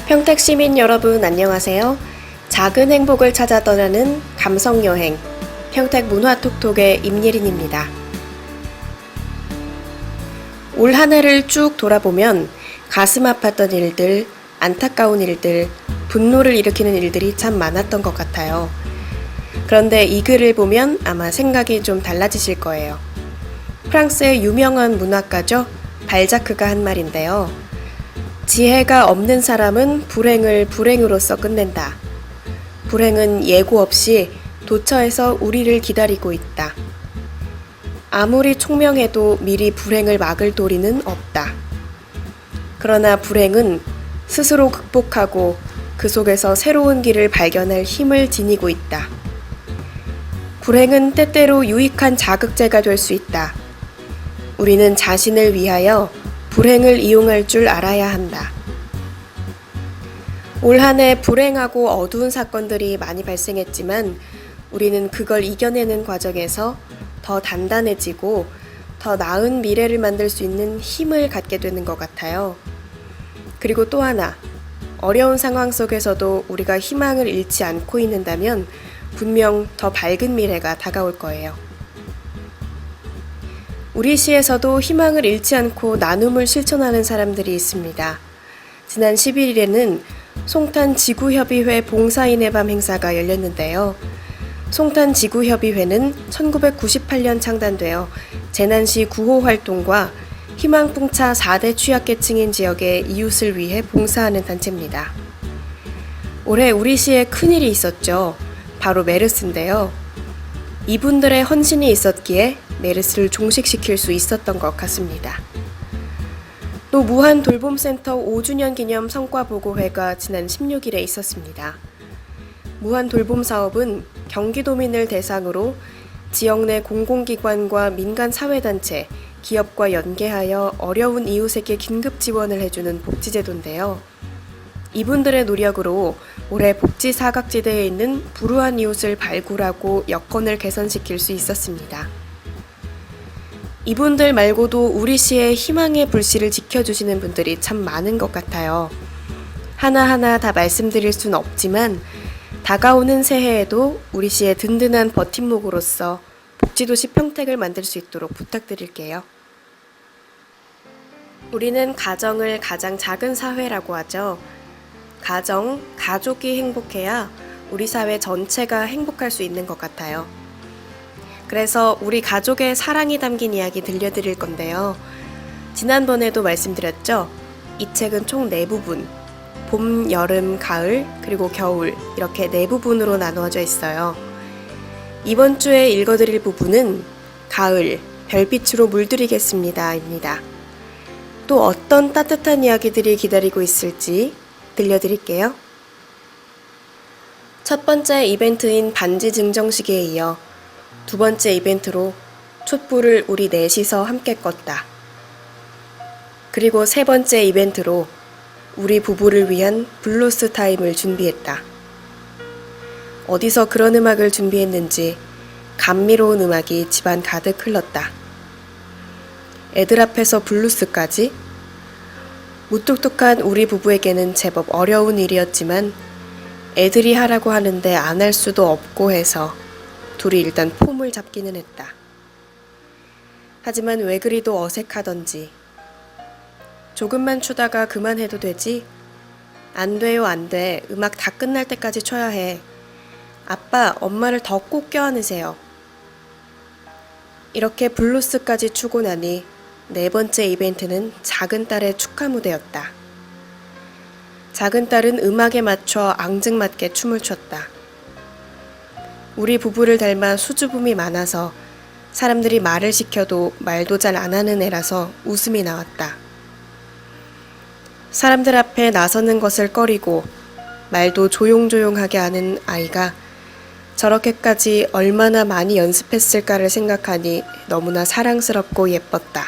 평택 시민 여러분 안녕하세요. 작은 행복을 찾아 떠나는 감성여행 평택 문화톡톡의 임예린입니다. 올 한 해를 쭉 돌아보면 가슴 아팠던 일들, 안타까운 일들, 분노를 일으키는 일들이 참 많았던 것 같아요. 그런데 이 글을 보면 아마 생각이 좀 달라지실 거예요. 프랑스의 유명한 문학가죠. 발자크가 한 말인데요. 지혜가 없는 사람은 불행을 불행으로써 끝낸다. 불행은 예고 없이 도처에서 우리를 기다리고 있다. 아무리 총명해도 미리 불행을 막을 도리는 없다. 그러나 불행은 스스로 극복하고 그 속에서 새로운 길을 발견할 힘을 지니고 있다. 불행은 때때로 유익한 자극제가 될 수 있다. 우리는 자신을 위하여 불행을 이용할 줄 알아야 한다. 올 한 해 불행하고 어두운 사건들이 많이 발생했지만 우리는 그걸 이겨내는 과정에서 더 단단해지고 더 나은 미래를 만들 수 있는 힘을 갖게 되는 것 같아요. 그리고 또 하나, 어려운 상황 속에서도 우리가 희망을 잃지 않고 있는다면 분명 더 밝은 미래가 다가올 거예요. 우리 시에서도 희망을 잃지 않고 나눔을 실천하는 사람들이 있습니다. 지난 11일에는 송탄 지구협의회 봉사인의 밤 행사가 열렸는데요. 송탄 지구협의회는 1998년 창단되어 재난시 구호 활동과 희망풍차 4대 취약계층인 지역의 이웃을 위해 봉사하는 단체입니다. 올해 우리 시에 큰일이 있었죠. 바로 메르스인데요. 이분들의 헌신이 있었기에 메르스를 종식시킬 수 있었던 것 같습니다. 또 무한 돌봄센터 5주년 기념 성과보고회가 지난 16일에 있었습니다. 무한 돌봄 사업은 경기도민을 대상으로 지역 내 공공기관과 민간사회단체, 기업과 연계하여 어려운 이웃에게 긴급 지원을 해주는 복지제도인데요. 이분들의 노력으로 올해 복지 사각지대에 있는 불우한 이웃을 발굴하고 여건을 개선시킬 수 있었습니다. 이분들 말고도 우리 시의 희망의 불씨를 지켜주시는 분들이 참 많은 것 같아요. 하나하나 다 말씀드릴 순 없지만 다가오는 새해에도 우리 시의 든든한 버팀목으로서 복지도시 평택을 만들 수 있도록 부탁드릴게요. 우리는 가정을 가장 작은 사회라고 하죠. 가정, 가족이 행복해야 우리 사회 전체가 행복할 수 있는 것 같아요. 그래서 우리 가족의 사랑이 담긴 이야기 들려드릴 건데요. 지난번에도 말씀드렸죠? 이 책은 총 4부분, 봄, 여름, 가을, 그리고 겨울 이렇게 4부분으로 나누어져 있어요. 이번 주에 읽어드릴 부분은 가을, 별빛으로 물들이겠습니다 입니다. 또 어떤 따뜻한 이야기들이 기다리고 있을지 들려드릴게요. 첫 번째 이벤트인 반지 증정식에 이어 두 번째 이벤트로 촛불을 우리 넷이서 함께 껐다. 그리고 세 번째 이벤트로 우리 부부를 위한 블루스 타임을 준비했다. 어디서 그런 음악을 준비했는지 감미로운 음악이 집안 가득 흘렀다. 애들 앞에서 블루스까지? 무뚝뚝한 우리 부부에게는 제법 어려운 일이었지만 애들이 하라고 하는데 안 할 수도 없고 해서 둘이 일단 폼을 잡기는 했다. 하지만 왜 그리도 어색하던지 조금만 추다가 그만해도 되지? 안 돼요, 안 돼. 음악 다 끝날 때까지 쳐야 해. 아빠, 엄마를 더 꼭 껴안으세요. 이렇게 블루스까지 추고 나니 네 번째 이벤트는 작은 딸의 축하 무대였다. 작은 딸은 음악에 맞춰 앙증맞게 춤을 췄다. 우리 부부를 닮아 수줍음이 많아서 사람들이 말을 시켜도 말도 잘 안 하는 애라서 웃음이 나왔다. 사람들 앞에 나서는 것을 꺼리고 말도 조용조용하게 하는 아이가 저렇게까지 얼마나 많이 연습했을까를 생각하니 너무나 사랑스럽고 예뻤다.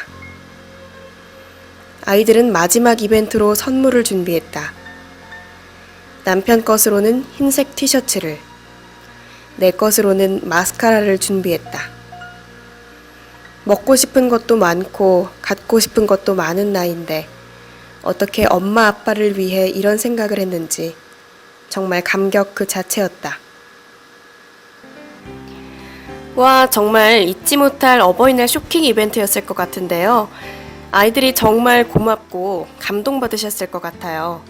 아이들은 마지막 이벤트로 선물을 준비했다. 남편 것으로는 흰색 티셔츠를, 내 것으로는 마스카라를 준비했다. 먹고 싶은 것도 많고 갖고 싶은 것도 많은 나이인데 어떻게 엄마 아빠를 위해 이런 생각을 했는지 정말 감격 그 자체였다. 와, 정말 잊지 못할 어버이날 쇼킹 이벤트였을 것 같은데요. 아이들이 정말 고맙고 감동받으셨을 것 같아요.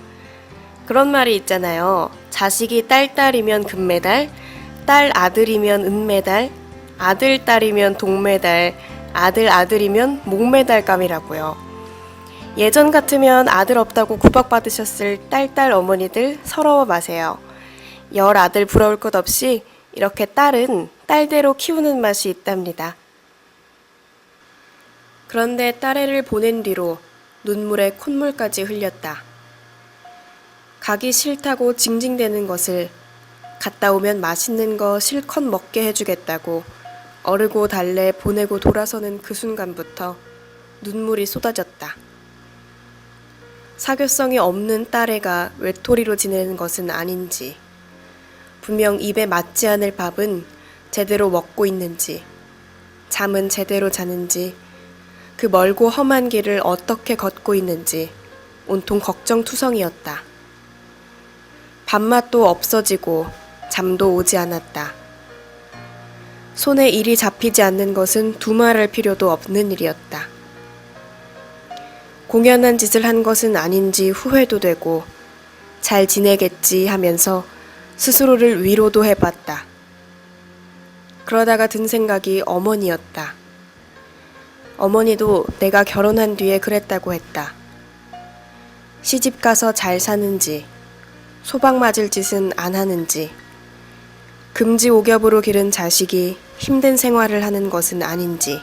그런 말이 있잖아요. 자식이 딸이면 금메달, 딸 아들이면 은메달, 아들 딸이면 동메달, 아들이면 목메달감이라고요. 예전 같으면 아들 없다고 구박받으셨을 딸 어머니들 서러워 마세요. 열 아들 부러울 것 없이 이렇게 딸은 딸대로 키우는 맛이 있답니다. 그런데 딸애를 보낸 뒤로 눈물에 콧물까지 흘렸다. 가기 싫다고 징징대는 것을 갔다 오면 맛있는 거 실컷 먹게 해주겠다고 어르고 달래 보내고 돌아서는 그 순간부터 눈물이 쏟아졌다. 사교성이 없는 딸애가 외톨이로 지내는 것은 아닌지, 분명 입에 맞지 않을 밥은 제대로 먹고 있는지, 잠은 제대로 자는지, 그 멀고 험한 길을 어떻게 걷고 있는지 온통 걱정투성이었다. 밥맛도 없어지고 잠도 오지 않았다. 손에 일이 잡히지 않는 것은 두말할 필요도 없는 일이었다. 공연한 짓을 한 것은 아닌지 후회도 되고 잘 지내겠지 하면서 스스로를 위로도 해봤다. 그러다가 든 생각이 어머니였다. 어머니도 내가 결혼한 뒤에 그랬다고 했다. 시집 가서 잘 사는지, 소박 맞을 짓은 안 하는지, 금지옥엽으로 기른 자식이 힘든 생활을 하는 것은 아닌지,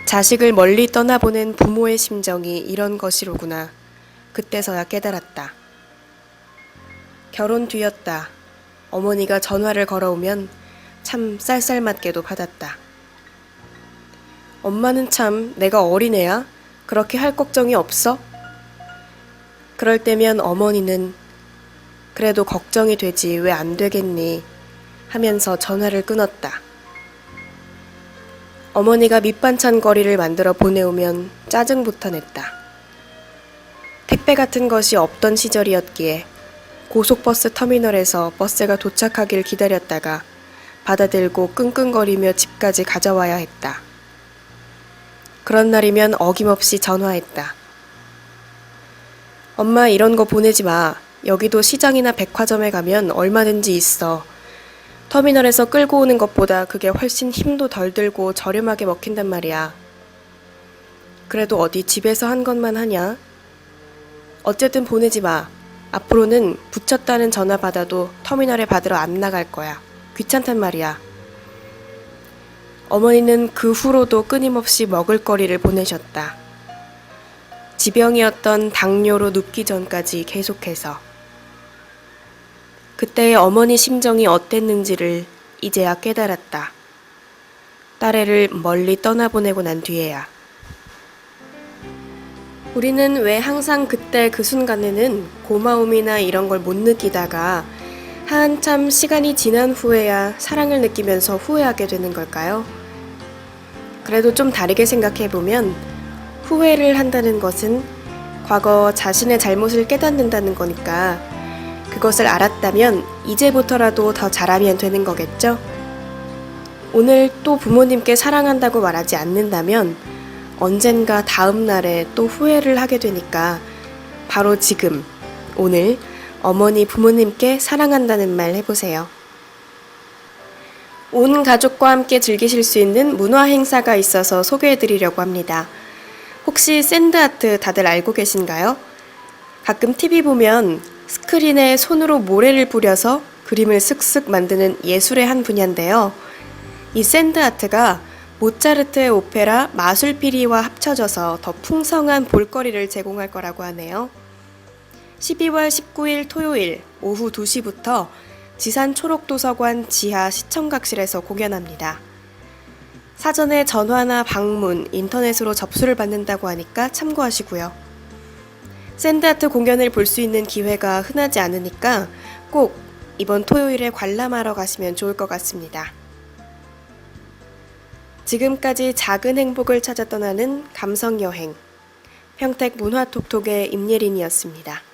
자식을 멀리 떠나보낸 부모의 심정이 이런 것이로구나. 그때서야 깨달았다. 결혼 뒤였다. 어머니가 전화를 걸어오면 참 쌀쌀맞게도 받았다. 엄마는 참 내가 어린애야? 그렇게 할 걱정이 없어? 그럴 때면 어머니는 그래도 걱정이 되지 왜 안 되겠니? 하면서 전화를 끊었다. 어머니가 밑반찬 거리를 만들어 보내오면 짜증부터 냈다. 택배 같은 것이 없던 시절이었기에 고속버스 터미널에서 버스가 도착하길 기다렸다가 받아들고 끙끙거리며 집까지 가져와야 했다. 그런 날이면 어김없이 전화했다. 엄마 이런 거 보내지 마. 여기도 시장이나 백화점에 가면 얼마든지 있어. 터미널에서 끌고 오는 것보다 그게 훨씬 힘도 덜 들고 저렴하게 먹힌단 말이야. 그래도 어디 집에서 한 것만 하냐? 어쨌든 보내지 마. 앞으로는 붙였다는 전화 받아도 터미널에 받으러 안 나갈 거야. 귀찮단 말이야. 어머니는 그 후로도 끊임없이 먹을거리를 보내셨다. 지병이었던 당뇨로 눕기 전까지 계속해서. 그때의 어머니 심정이 어땠는지를 이제야 깨달았다. 딸애를 멀리 떠나보내고 난 뒤에야. 우리는 왜 항상 그때 그 순간에는 고마움이나 이런 걸 못 느끼다가 한참 시간이 지난 후에야 사랑을 느끼면서 후회하게 되는 걸까요? 그래도 좀 다르게 생각해보면 후회를 한다는 것은 과거 자신의 잘못을 깨닫는다는 거니까 그것을 알았다면 이제부터라도 더 잘하면 되는 거겠죠? 오늘 또 부모님께 사랑한다고 말하지 않는다면 언젠가 다음 날에 또 후회를 하게 되니까 바로 지금, 오늘 어머니 부모님께 사랑한다는 말 해보세요. 온 가족과 함께 즐기실 수 있는 문화 행사가 있어서 소개해드리려고 합니다. 혹시 샌드아트 다들 알고 계신가요? 가끔 TV 보면 스크린에 손으로 모래를 뿌려서 그림을 슥슥 만드는 예술의 한 분야인데요. 이 샌드아트가 모차르트의 오페라 마술피리와 합쳐져서 더 풍성한 볼거리를 제공할 거라고 하네요. 12월 19일 토요일 오후 2시부터 지산 초록도서관 지하 시청각실에서 공연합니다. 사전에 전화나 방문, 인터넷으로 접수를 받는다고 하니까 참고하시고요. 샌드아트 공연을 볼 수 있는 기회가 흔하지 않으니까 꼭 이번 토요일에 관람하러 가시면 좋을 것 같습니다. 지금까지 작은 행복을 찾아 떠나는 감성여행. 평택 문화톡톡의 임예린이었습니다.